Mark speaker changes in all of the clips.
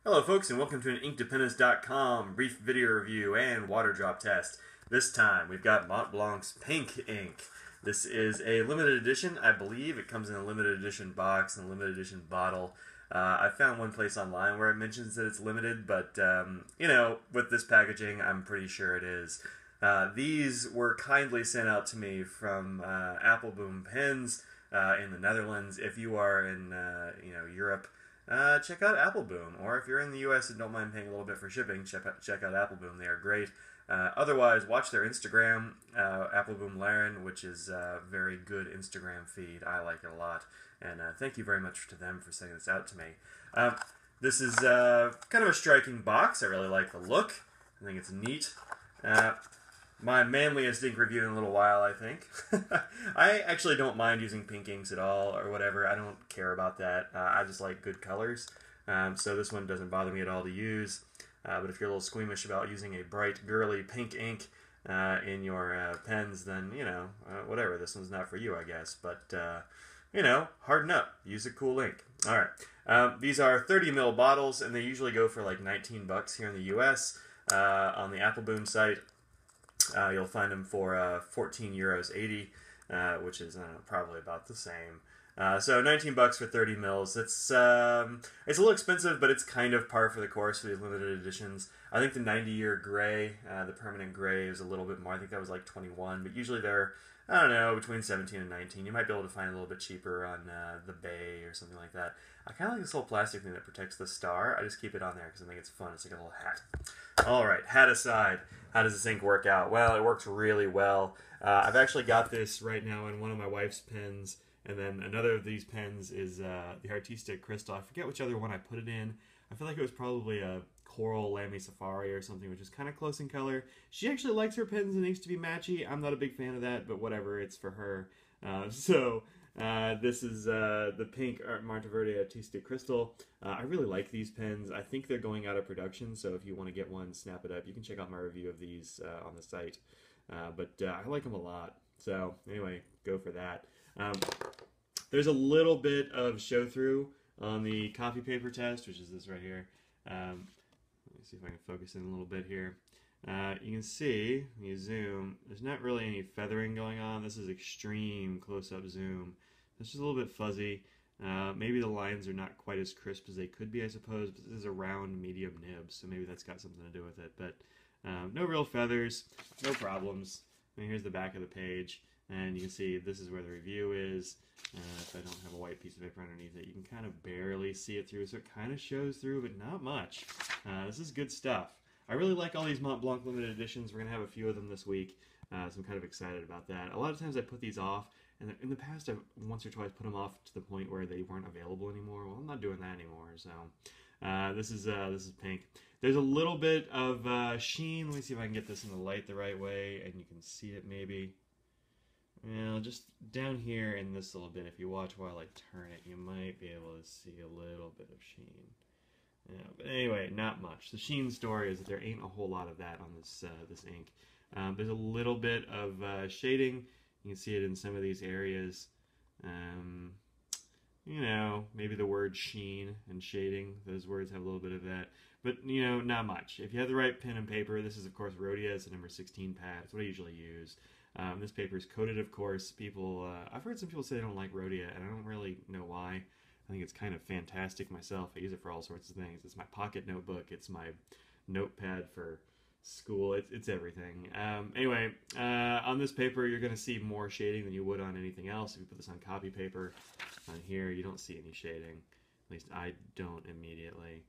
Speaker 1: Hello folks and welcome to an InkDependence.com brief video review and water drop test. This time we've got Montblanc's pink ink. This is a limited edition. I believe it comes in a limited edition box and a limited edition bottle. I found one place online where it mentions that it's limited, but you know, with this packaging I'm pretty sure it is. These were kindly sent out to me from Appelboom Pens in the Netherlands. If you are in Europe, check out Appelboom, or if you're in the US and don't mind paying a little bit for shipping, check out Appelboom. They are great. Otherwise, watch their Instagram, Appelboom Laren, which is a very good Instagram feed. I like it a lot, and thank you very much to them for sending this out to me. This is kind of a striking box. I really like the look. I think it's neat. My manliest ink review in a little while, I think. I actually don't mind using pink inks at all, or whatever. I don't care about that. I just like good colors. So this one doesn't bother me at all to use. But if you're a little squeamish about using a bright, girly pink ink in your pens, then, you know, whatever. This one's not for you, I guess. But, you know, harden up. Use a cool ink. All right. These are 30 ml bottles, and they usually go for like 19 bucks here in the US. On the Appelboom site, you'll find them for 14 euros 80, which is probably about the same. So 19 bucks for 30 mils. It's a little expensive, but it's kind of par for the course for these limited editions. I think the 90-year gray, the permanent gray, is a little bit more. I think that was like 21, but usually they're, I don't know, between 17 and 19. You might be able to find a little bit cheaper on the Bay or something like that. I kind of like this whole plastic thing that protects the star. I just keep it on there because I think it's fun. It's like a little hat. All right, hat aside, how does this ink work out? Well, it works really well. I've actually got this right now in one of my wife's pens, and then another of these pens is the Artistic Crystal. I forget which other one I put it in. I feel like it was probably a Coral Lamy Safari or something, which is kind of close in color. She actually likes her pens and inks to be matchy. I'm not a big fan of that, but whatever, it's for her. This is the pink Monteverde Artistic Crystal. I really like these pens. I think they're going out of production, so if you want to get one, snap it up. You can check out my review of these on the site. But I like them a lot. So anyway, go for that. There's a little bit of show-through on the copy paper test, which is this right here. Let me see if I can focus in a little bit here. You can see, when you zoom, there's not really any feathering going on. This is extreme close-up zoom. It's just a little bit fuzzy. Maybe the lines are not quite as crisp as they could be, I suppose, but this is a round medium nib, so maybe that's got something to do with it. But no real feathers, no problems. I mean, here's the back of the page, and you can see this is where the review is. If I don't have a white piece of paper underneath it, you can kind of barely see it through, so it kind of shows through, but not much. This is good stuff. I really like all these Montblanc limited editions. We're going to have a few of them this week, so I'm kind of excited about that. A lot of times I put these off, and in the past I've once or twice put them off to the point where they weren't available anymore. Well, I'm not doing that anymore, so this is pink. There's a little bit of sheen. Let me see if I can get this in the light the right way, and you can see it maybe. Well, just down here in this little bit, if you watch while I turn it, you might be able to see a little bit of sheen. Yeah, but anyway, not much. The sheen story is that there ain't a whole lot of that on this this ink. There's a little bit of shading. You can see it in some of these areas. You know, maybe the word sheen and shading, those words have a little bit of that. But, you know, not much. If you have the right pen and paper, this is, of course, Rhodia. It's a number 16 pad. It's what I usually use. This paper is coated, of course. People, I've heard some people say they don't like Rhodia, and I don't really know why. I think it's kind of fantastic myself. I use it for all sorts of things. It's my pocket notebook. It's my notepad for school. It's everything. Anyway, on this paper, you're going to see more shading than you would on anything else. If you put this on copy paper, on here, you don't see any shading. At least I don't immediately.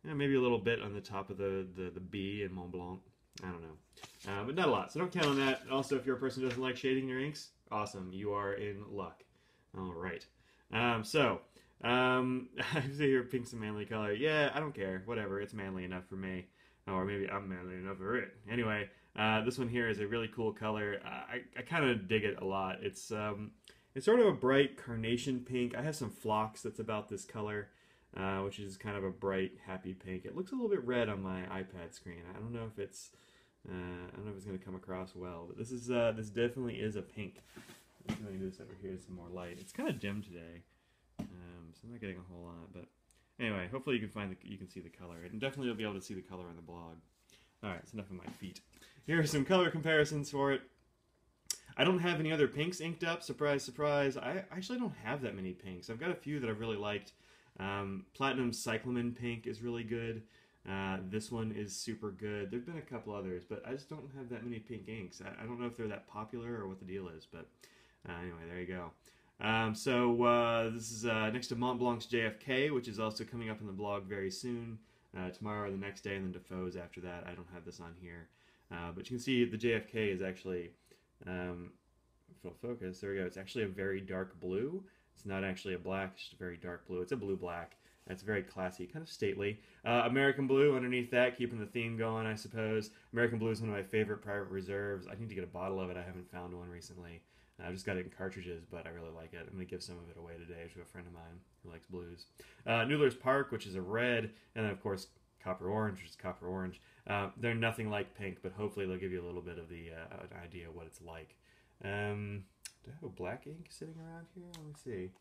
Speaker 1: You know, maybe a little bit on the top of the B in Montblanc. I don't know. But not a lot. So don't count on that. Also, if you're a person who doesn't like shading your inks, awesome. You are in luck. All right. I see here pink's a manly color. Yeah, I don't care. Whatever. It's manly enough for me. Or maybe I'm manly enough for it. Anyway, this one here is a really cool color. I kind of dig it a lot. It's sort of a bright carnation pink. I have some Phlox that's about this color, which is kind of a bright, happy pink. It looks a little bit red on my iPad screen. I don't know if it's going to come across well, but this definitely is a pink. Let me do this over here to some more light. It's kind of dim today, so I'm not getting a whole lot, but Anyway, hopefully you can see the color, and definitely you'll be able to see the color on the blog. All right, that's enough of my feet. Here are some color comparisons for it. I don't have any other pinks inked up. Surprise, surprise. I actually don't have that many pinks. I've got a few that I've really liked. Platinum Cyclamen Pink is really good. This one is super good. There've been a couple others, but I just don't have that many pink inks. I don't know if they're that popular or what the deal is, but anyway, there you go. This is next to Montblanc's JFK, which is also coming up on the blog very soon. Tomorrow or the next day, and then Defoe's after that. I don't have this on here. But you can see the JFK is actually, full focus, there we go. It's actually a very dark blue. It's not actually a black, it's just a very dark blue. It's a blue-black. It's very classy, kind of stately. American Blue underneath that, keeping the theme going, I suppose. American Blue is one of my favorite private reserves. I need to get a bottle of it. I haven't found one recently. I've just got it in cartridges, but I really like it. I'm going to give some of it away today to a friend of mine who likes blues. Noodler's Park, which is a red, and then, of course, Copper Orange, which is copper orange. They're nothing like pink, but hopefully they'll give you a little bit of the an idea of what it's like. Do I have a black ink sitting around here? Let me see.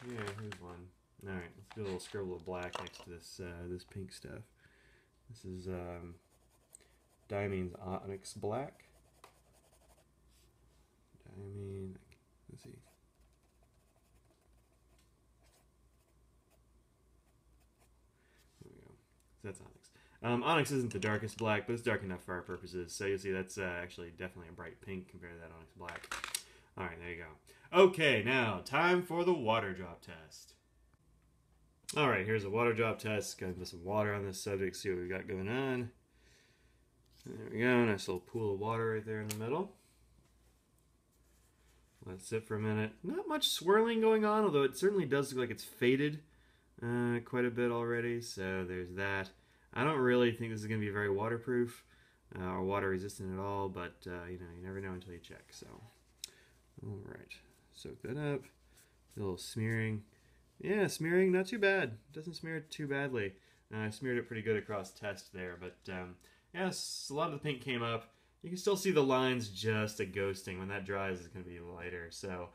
Speaker 1: Yeah, here's one. All right, let's do a little scribble of black next to this this pink stuff. This is Diamine's Onyx Black. Diamine, let's see. There we go. So that's Onyx. Onyx isn't the darkest black, but it's dark enough for our purposes. So you'll see that's actually definitely a bright pink compared to that Onyx Black. All right, there you go. Okay, now time for the water drop test. All right, here's a water drop test. Gonna put some water on this subject, see what we got going on. There we go, nice little pool of water right there in the middle. Let it sit for a minute. Not much swirling going on, although it certainly does look like it's faded quite a bit already, so there's that. I don't really think this is going to be very waterproof or water resistant at all, but you know, you never know until you check. So, all right, soak that up. A little smearing. Yeah, smearing, not too bad. Doesn't smear it too badly. I smeared it pretty good across test there, but yes, a lot of the pink came up. You can still see the lines just a ghosting. When that dries, it's going to be lighter. So,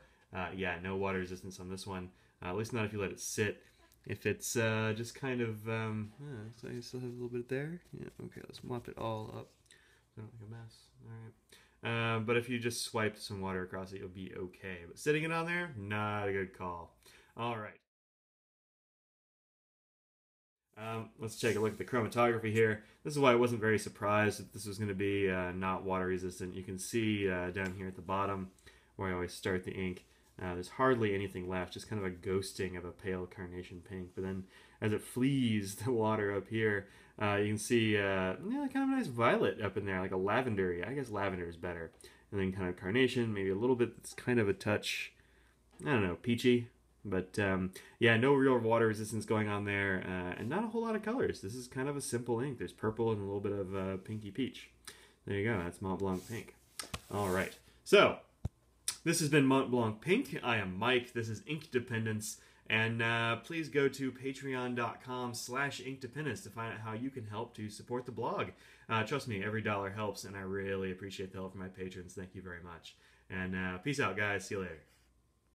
Speaker 1: yeah, no water resistance on this one. At least not if you let it sit. If it's just kind of, so I still have a little bit there. Yeah, okay, let's mop it all up. So I don't make a mess. All right. But if you just swipe some water across it, you'll be okay. But sitting it on there, not a good call. All right. Let's take a look at the chromatography here. This is why I wasn't very surprised that this was going to be not water resistant. You can see down here at the bottom where I always start the ink, there's hardly anything left, just kind of a ghosting of a pale carnation pink. But then as it flees the water up here, you can see yeah, kind of a nice violet up in there, like a lavender. I guess lavender is better. And then kind of carnation, maybe a little bit, it's kind of a touch, I don't know, peachy. But yeah, no real water resistance going on there, and not a whole lot of colors. This is kind of a simple ink. There's purple and a little bit of pinky peach. There you go. That's Montblanc Pink. All right. So this has been Montblanc Pink. I am Mike. This is Ink Dependence. And please go to patreon.com/inkdependence to find out how you can help to support the blog. Trust me, every dollar helps, and I really appreciate the help from my patrons. Thank you very much. And peace out, guys. See you later.